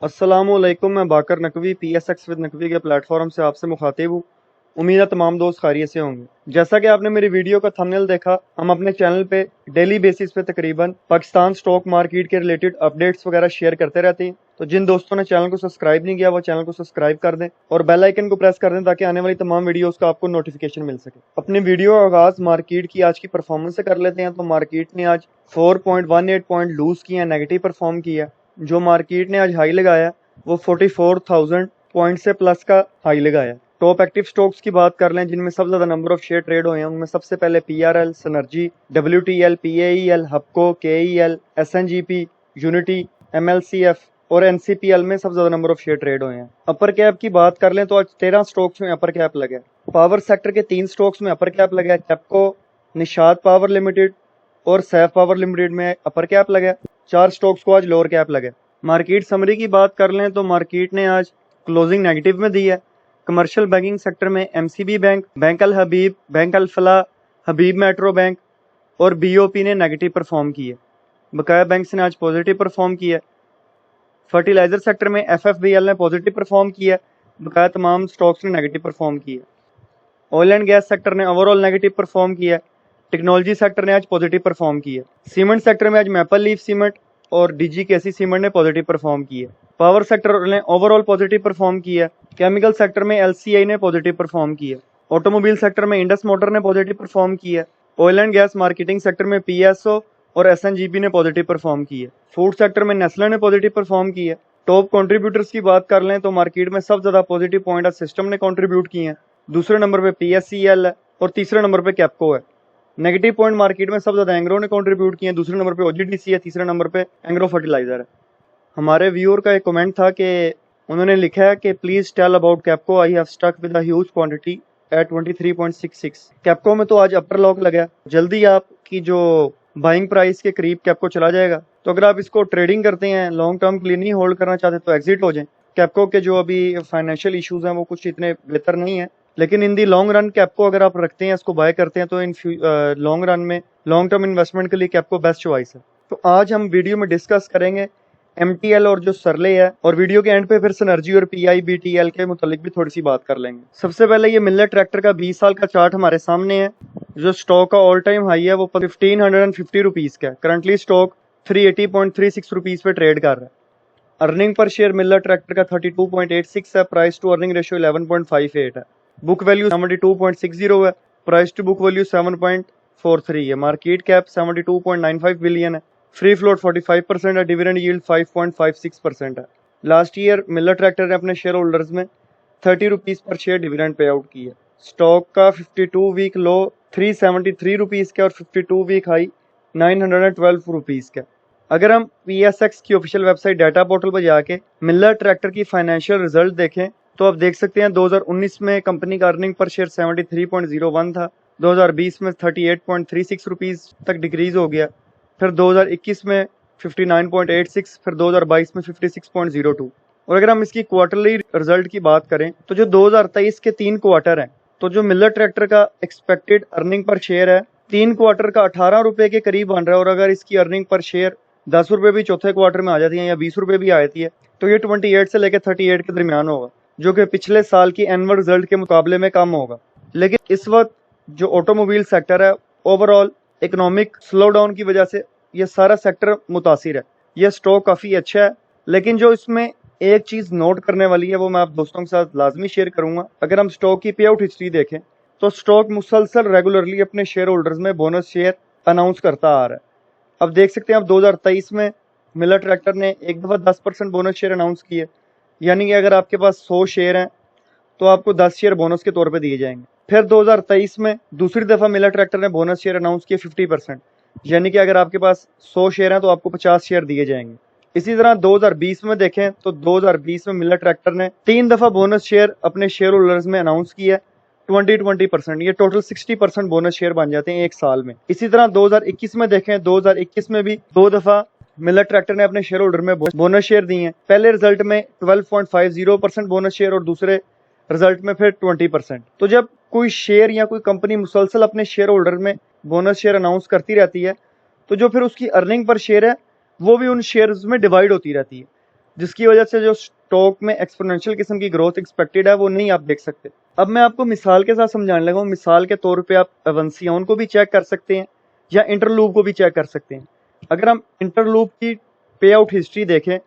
अस्सलामुअलैकुम। मैं बाकर Naqvi PSX with Naqvi के प्लेटफॉर्म से आपसे मुखातिब हूँ। उम्मीद है तमाम दोस्त खैरियत से होंगे। जैसा कि आपने मेरी वीडियो का थंबनेल देखा, हम अपने चैनल पे डेली बेसिस पे तकरीबन पाकिस्तान स्टॉक मार्केट के रिलेटेड अपडेट्स वगैरह शेयर करते रहते हैं। तो जिन दोस्तों ने चैनल को सब्सक्राइब नहीं किया वो चैनल को सब्सक्राइब कर दें और बेल आइकन को प्रेस कर दें ताकि आने वाली तमाम वीडियोस का आपको नोटिफिकेशन मिल सके। अपनी वीडियो का आगाज मार्केट की आज की परफॉर्मेंस से कर लेते हैं। तो मार्केट ने आज 4.18 पॉइंट लूज किया, नेगेटिव परफॉर्म किया। जो मार्केट ने आज हाई लगाया वो 44,000 पॉइंट से प्लस का हाई लगाया। टॉप एक्टिव स्टॉक्स की बात कर लें जिनमें सबसे ज्यादा नंबर ऑफ शेयर ट्रेड हुए हैं, उनमें सबसे पहले PRL, synergy, WTL, PAEL, हपको, KEL, SNGP, unity, MLCF और NCPL में सबसे ज्यादा नंबर ऑफ शेयर ट्रेड हुए हैं। अपर कैप की बात कर लें तो आज 13 स्टॉक्स में अपर कैप लगा। पावर सेक्टर के 3 स्टॉक्स में अपर कैप लगा। कैपको, निशात पावर लिमिटेड और सैफ पावर लिमिटेड में अपर कैप लगा। 4 स्टॉक्स को आज लोअर कैप लगा। मार्केट समरी की बात कर लें तो मार्केट ने आज क्लोजिंग नेगेटिव में दी है। कमर्शियल बैंकिंग सेक्टर में MCB बैंक, बैंक अल हबीब, बैंक अल फलाह, हबीब मेट्रो बैंक और BOP ने नेगेटिव परफॉर्म की है। बकाया बैंक ने आज पॉजिटिव परफॉर्म किया है। फर्टिलाइजर सेक्टर में FFBL ने पॉजिटिव परफॉर्म किया है। बकाया तमाम स्टॉक्स ने नेगेटिव परफॉर्म किया है। ऑयल एंड गैस सेक्टर ने ओवरऑल नेगेटिव परफॉर्म किया है। टेक्नोलॉजी सेक्टर ने आज पॉजिटिव परफॉर्म किया। सीमेंट सेक्टर में आज मैपल लीफ सीमेंट और DGKC सीमेंट ने पॉजिटिव परफॉर्म किया। पावर सेक्टर ने ओवरऑल पॉजिटिव परफॉर्म किया। केमिकल सेक्टर में LCI ने पॉजिटिव परफॉर्म किया। ऑटोमोबाइल सेक्टर में इंडस मोटर ने पॉजिटिव परफॉर्म किया। Oil and gas marketing sector में PSO और SNGP ने पॉजिटिव परफॉर्म किया। फूड सेक्टर में नेस्ले ने पॉजिटिव परफॉर्म किया। टॉप कंट्रीब्यूटर्स की बात कर लें तो मार्केट में सबसे ज्यादा पॉजिटिव पॉइंट आज सिस्टम ने कंट्रीब्यूट किए हैं। दूसरे नंबर पे PSCL है और तीसरे नंबर पे कैपको है। नेगेटिव पॉइंट मार्केट में सबसे ज्यादा एंग्रो ने कंट्रीब्यूट किए हैं। दूसरे नंबर पे OGDC है, तीसरे नंबर पे एंग्रो फर्टिलाइजर है। हमारे व्यूअर का एक कमेंट था कि उन्होंने लिखा है कि please tell about Capco, I have stuck with a huge quantity at 23.66। Capco में तो आज अपर लॉक लगा। जल्दी आपकी जो बाइंग प्राइस के करीब कैपको चला जाएगा। तो अगर आप इसको ट्रेडिंग करते हैं, लॉन्ग टर्म के लिए नहीं होल्ड करना चाहते तो एग्जिट हो जाएं। कैपको के जो अभी फाइनेंशियल इश्यूज हैं वो कुछ इतने बेहतर नहीं है, लेकिन इन दी लॉन्ग रन कैपको अगर आप रखते हैं, इसको बाय करते हैं तो इन लॉन्ग रन में लॉन्ग टर्म इन्वेस्टमेंट के लिए कैपको बेस्ट चॉइस है। तो आज हम वीडियो में डिस्कस करेंगे MTL और जो सरले है, और वीडियो के एंड पे फिर सिनर्जी और PIBTL के मुतालिक भी थोड़ी सी बात कर लेंगे। सबसे पहले ये मिलर ट्रैक्टर का 20 साल का चार्ट हमारे सामने है। जो स्टॉक का ऑल टाइम हाई है वो 1550 रुपीज का है। करंटली स्टॉक 380.36 रुपीज पे ट्रेड कर रहा है। Earning per share Miller tractor का 32.86 है। प्राइस टू अर्निंग रेशियो 11.58 है। बुक वैल्यू 72.60 है। प्राइस टू बुक वैल्यू 7.43 है। मार्केट कैप 72.95 बिलियन है। फ्री फ्लोट 45% है। डिविडेंड यील्ड 5.56% है। लास्ट ईयर मिलर ट्रैक्टर ने अपने शेयर होल्डर्स में 30 rupees per share dividend pay out किया। स्टॉक का 52 वीक लो 373 रुपीज का और 52 वीक हाई 912 रुपीज का। अगर हम PSX की ऑफिशियल वेबसाइट डाटा पोर्टल पर जाके मिलर ट्रैक्टर की फाइनेंशियल रिजल्ट देखें तो आप देख सकते हैं 2019 में कंपनी का अर्निंग पर शेयर 73.01 था। 2020 में 38.36 रुपीज तक डिक्रीज हो गया। फिर 2021 में 59.86, फिर 2022 में 56.02। और अगर हम इसकी क्वार्टरली रिजल्ट की बात करें तो जो 2023 के 3 क्वार्टर हैं, तो जो मिलर ट्रैक्टर का एक्सपेक्टेड अर्निंग पर शेयर है 3 क्वार्टर का 18 रुपए के करीब बन रहा है। और अगर इसकी अर्निंग पर शेयर 10 रुपए भी चौथे क्वार्टर में आ जाती है या 20 रुपए भी आ जाती है तो ये 28 से लेकर 38 के दरमियान होगा, जो कि पिछले साल की एनुअल रिजल्ट के मुकाबले में कम होगा। लेकिन इस वक्त जो ऑटोमोबाइल सेक्टर है, ओवरऑल इकोनॉमिक स्लो डाउन की वजह से ये सारा सेक्टर मुतासिर है। ये स्टॉक काफी अच्छा है, लेकिन जो इसमें एक चीज नोट करने वाली है वो मैं आप दोस्तों के साथ लाजमी शेयर करूंगा। अगर हम स्टॉक की पे आउट हिस्ट्री देखें तो स्टॉक मुसलसल रेगुलरली अपने शेयर होल्डर्स में बोनस शेयर अनाउंस करता आ रहा है। अब देख सकते हैं, अब 2023 में मिलर ट्रैक्टर ने एक दफा 10% बोनस शेयर अनाउंस किए, यानी कि अगर आपके पास 100 शेयर हैं तो आपको 10 शेयर बोनस के तौर पे दिए जाएंगे। फिर 2023 में दूसरी दफा मिलर ट्रैक्टर ने बोनस शेयर अनाउंस किए 50%, यानी कि अगर आपके पास 100 शेयर हैं तो आपको 50 शेयर दिए जाएंगे। इसी तरह 2020 में देखें तो 2020 में मिलर ट्रैक्टर ने 3 दफा बोनस शेयर अपने शेयर होल्डर्स में अनाउंस किया 20-20%। ये टोटल 60% बोनस शेयर बन जाते हैं एक साल में। इसी तरह 2021 में देखें, 2021 में भी 2 दफा मिलर ट्रैक्टर ने अपने शेयर होल्डर में बोनस शेयर दिए हैं। पहले रिजल्ट में 12.50% बोनस शेयर और दूसरे रिजल्ट में फिर 20%। तो जब कोई शेयर या कोई कंपनी मुसलसल अपने शेयर होल्डर में बोनस शेयर अनाउंस करती रहती है तो जो फिर उसकी अर्निंग पर शेयर है वो भी उन शेयर्स में डिवाइड होती रहती है। जिसकी वजह से जो स्टॉक में एक्सपोनेंशियल किस्म की ग्रोथ एक्सपेक्टेड है वो नहीं आप देख सकते। अब मैं आपको मिसाल के साथ समझाने लगा हूँ। मिसाल के तौर पे आप एवंसियन को भी चेक कर सकते हैं या इंटरलूप को भी चेक कर सकते हैं। अगर हम इंटरलूप की पे आउट हिस्ट्री देखें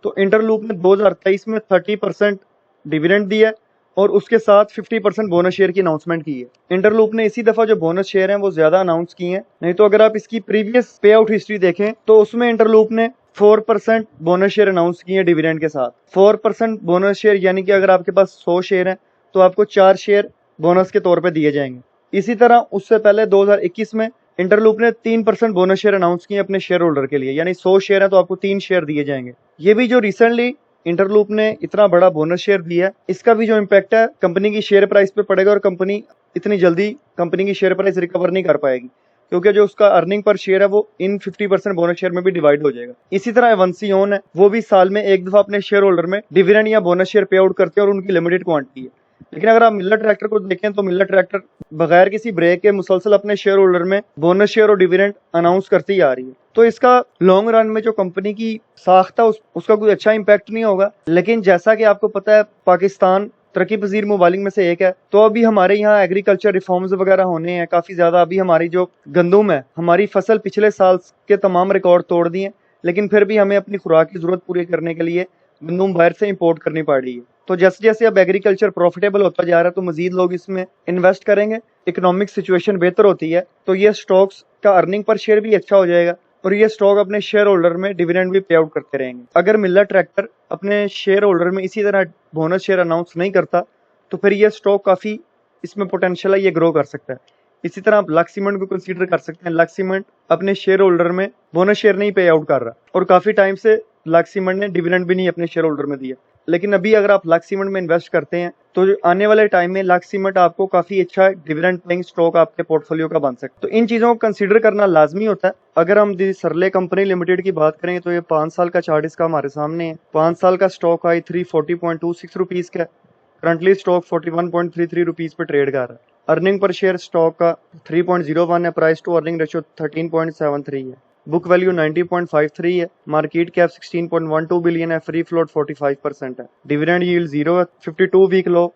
तो इंटरलूप ने 2023 में 30% डिविडेंड दिया है और उसके साथ 50% बोनस शेयर की अनाउंसमेंट की है। इंटरलूप ने इसी दफा जो बोनस शेयर हैं वो ज्यादा अनाउंस किए हैं, नहीं तो अगर आप इसकी प्रीवियस पे आउट हिस्ट्री देखें तो उसमें इंटरलूप ने 4% बोनस शेयर अनाउंस किए हैं डिविडेंड के साथ। 4% बोनस शेयर यानी कि अगर आपके पास 100 शेयर हैं तो आपको 4 शेयर बोनस के तौर पर दिए जाएंगे। इसी तरह उससे पहले 2021 में इंटरलूप ने 3% बोनस शेयर अनाउंस किए अपने शेयर होल्डर के लिए, यानी 100 शेयर है तो आपको 3 शेयर दिए जाएंगे। ये भी जो रिसेंटली इंटरलूप ने इतना बड़ा बोनस शेयर दिया है, इसका भी जो इम्पैक्ट है कंपनी की शेयर प्राइस पे पड़ेगा और कंपनी इतनी जल्दी कंपनी की शेयर प्राइस रिकवर नहीं कर पाएगी, क्योंकि जो उसका अर्निंग पर शेयर है वो इन 50% बोनस शेयर में भी डिवाइड हो जाएगा। इसी तरह एवंसियन है, वो भी साल में एक दफा अपने शेयर होल्डर में डिविडेंड या बोनस शेयर पे आउट करते हैं और उनकी लिमिटेड क्वांटिटी है। लेकिन अगर आप मिलर ट्रैक्टर को देखें तो मिलर ट्रैक्टर बगैर किसी ब्रेक के मुसलसल अपने शेयर होल्डर में बोनस शेयर और डिविडेंड अनाउंस करती आ रही है। तो इसका लॉन्ग रन में जो कंपनी की साख्त है उसका कोई अच्छा इंपैक्ट नहीं होगा। लेकिन जैसा कि आपको पता है पाकिस्तान तरक्की पजीर ममालिक में से एक है, तो अभी हमारे यहाँ एग्रीकल्चर रिफॉर्म्स वगैरह होने हैं काफी ज्यादा। अभी हमारी जो गंदुम है, हमारी फसल पिछले साल के तमाम रिकॉर्ड तोड़ दिए, लेकिन फिर भी हमें अपनी खुराक की जरूरत पूरी करने के लिए गंदुम बाहर से इंपोर्ट करनी पड़ रही है। तो जैसे जैसे अब एग्रीकल्चर प्रॉफिटेबल होता जा रहा है तो मजीद लोग इसमें इन्वेस्ट करेंगे, इकोनॉमिक सिचुएशन बेहतर होती है तो ये स्टॉक्स का अर्निंग पर शेयर भी अच्छा हो जाएगा और ये स्टॉक अपने शेयर होल्डर में डिविडेंड भी पे आउट करते रहेंगे। अगर मिलर ट्रैक्टर अपने शेयर होल्डर में इसी तरह बोनस शेयर अनाउंस नहीं करता तो फिर ये स्टॉक काफी इसमें पोटेंशियल है, ये ग्रो कर सकता है। इसी तरह आप लक्स सीमेंट को कंसीडर कर सकते हैं। लक्स सीमेंट अपने शेयर होल्डर में बोनस शेयर नहीं पे आउट कर रहा और काफी टाइम से लक्स सीमेंट ने डिविडेंड भी नहीं अपने शेयर होल्डर में दिया। लेकिन अभी अगर आप लक्स सीमेंट में इन्वेस्ट करते हैं तो आने वाले टाइम में लक्स सीमेंट आपको काफी अच्छा डिविडेंड पेइंग स्टॉक आपके पोर्टफोलियो का बन सकता है। तो इन चीजों को कंसीडर करना लाजमी होता है। अगर हम सरले कंपनी लिमिटेड की बात करें तो ये 5 साल का चार्ट इसका हमारे सामने है। 5 साल का स्टॉक हाई 340.26 रुपीज का, करंटली स्टॉक 41.33 रुपीज पे ट्रेड कर रहा है। अर्निंग पर शेयर स्टॉक का 3.01 है, प्राइस टू अर्निंग रेशियो 13.73 है, बुक वैल्यू 90.53 है, मार्केट कैप 16.12 बिलियन है, फ्री फ्लोट 45% है, डिविडेंड यील्ड 0 है, 52 वीक लो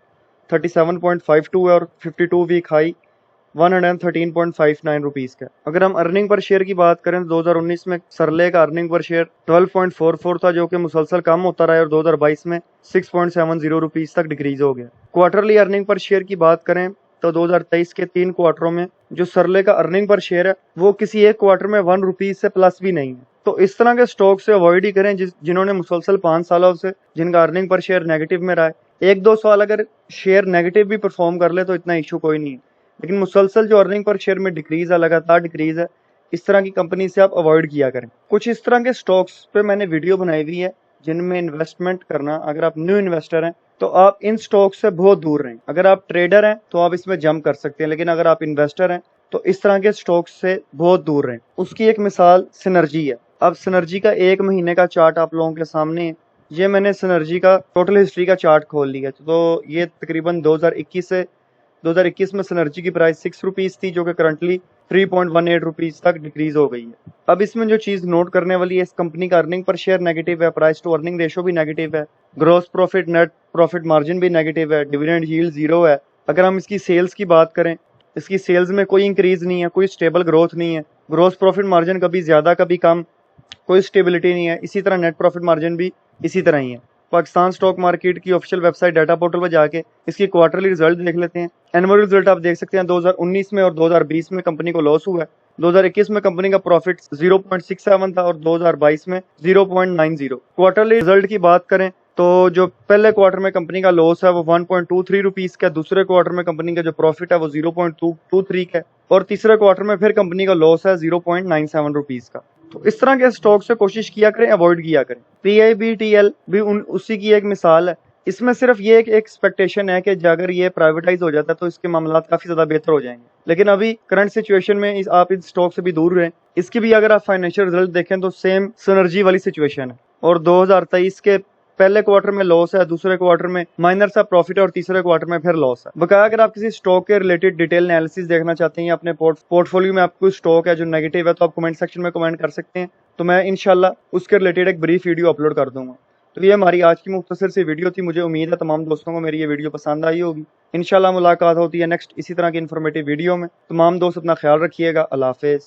37.52 है और 52 वीक हाई 113.59 रुपीज का। अगर हम अर्निंग पर शेयर की बात करें तो 2019 में सरले का अर्निंग पर शेयर 12.44 था, जो कि मुसलसल कम होता रहा और 2022 में 6.70 रुपीज तक डिक्रीज हो गया। क्वार्टरली अर्निंग पर शेयर की बात करें तो 2023 के 3 क्वार्टरों में जो सरले का अर्निंग पर शेयर है वो किसी एक क्वार्टर में 1 रुपीज से प्लस भी नहीं है। तो इस तरह के स्टॉक से अवॉइड ही करें जिन्होंने मुसलसल 5 सालों से जिनका अर्निंग पर शेयर नेगेटिव में रहा है। 1-2 साल अगर शेयर नेगेटिव भी परफॉर्म कर ले तो इतना इशू कोई नहीं है, लेकिन मुसलसल जो अर्निंग पर शेयर में डिक्रीज है, लगातार डिक्रीज है, इस तरह की कंपनी से आप अवॉइड किया करें। कुछ इस तरह के स्टॉक्स पे मैंने वीडियो बनाई हुई है जिनमें इन्वेस्टमेंट करना, अगर आप न्यू इन्वेस्टर हैं तो आप इन स्टॉक से बहुत दूर रहें। अगर आप ट्रेडर हैं तो आप इसमें जंप कर सकते हैं, लेकिन अगर आप इन्वेस्टर हैं तो इस तरह के स्टॉक से बहुत दूर रहें। उसकी एक मिसाल सिनर्जी है। अब सिनर्जी का 1 महीने का चार्ट आप लोगों के सामने है। ये मैंने सिनर्जी का टोटल हिस्ट्री का चार्ट खोल लिया, तो ये तकरीबन 2021 में सिनर्जी की प्राइस 6 रुपीज थी, जो कि करंटली 3.18 रुपीज तक डिक्रीज हो गई है। अब इसमें जो चीज नोट करने वाली है, इस कंपनी का अर्निंग पर शेयर नेगेटिव है, प्राइस टू अर्निंग रेशो भी नेगेटिव है, gross profit net profit margin भी नेगेटिव है, डिविडेंड यील्ड 0 है। अगर हम इसकी सेल्स की बात करें, इसकी सेल्स में कोई इंक्रीज नहीं है, कोई स्टेबल ग्रोथ नहीं है, ग्रॉस प्रॉफिट मार्जिन कभी ज्यादा कभी कम, कोई स्टेबिलिटी नहीं है। इसी तरह नेट प्रॉफिट मार्जिन भी इसी तरह ही है। पाकिस्तान स्टॉक मार्केट की ऑफिशियल वेबसाइट डाटा पोर्टल पर जाके इसकी क्वार्टरली रिजल्ट देख लेते हैं। एनुअल रिजल्ट आप देख सकते हैं 2019 में और 2020 में कंपनी को लॉस हुआ है। 2021 में कंपनी का प्रॉफिट 0.67 था और 2022 में 0.90। क्वार्टरली रिजल्ट की बात करें तो जो पहले क्वार्टर में कंपनी का लॉस है वो 1.23 रुपीज का, दूसरे क्वार्टर में कंपनी का जो प्रॉफिट है वो 0.23 का और तीसरे क्वार्टर में फिर कंपनी का लॉस है 0.97 रुपीज का। तो इस तरह के स्टॉक से कोशिश किया करें, अवॉइड किया करें। PIBTL भी उसी की एक मिसाल है। इसमें सिर्फ ये एक एक्सपेक्टेशन है कि अगर ये प्राइवेटाइज हो जाता है तो इसके मामला काफी ज्यादा बेहतर हो जाएंगे, लेकिन अभी करंट सिचुएशन में आप इस स्टॉक से भी दूर रहें। इसकी भी अगर आप फाइनेंशियल रिजल्ट देखें तो सेम सिनर्जी वाली सिचुएशन है और 2023 के पहले क्वार्टर में लॉस है, दूसरे क्वार्टर में माइनर सा प्रॉफिट है और तीसरे क्वार्टर में फिर लॉस है। बकाया अगर आप किसी स्टॉक के रिलेटेड डिटेल एनालिसिस देखना चाहते हैं या अपने पोर्टफोलियो में आपको स्टॉक है जो नेगेटिव है तो आप कमेंट सेक्शन में कमेंट कर सकते हैं, तो मैं इंशाल्लाह उसके रिलेटेड एक ब्रीफ वीडियो अपलोड कर दूंगा। तो ये हमारी आज की मुख्तसर सी वीडियो थी। मुझे उम्मीद है तमाम दोस्तों को मेरी ये वीडियो पसंद आई होगी। इंशाल्लाह मुलाकात होती है नेक्स्ट इसी तरह की इन्फॉर्मेटिव वीडियो में। तमाम दोस्त अपना ख्याल रखिएगा। अल्लाह हाफिज़।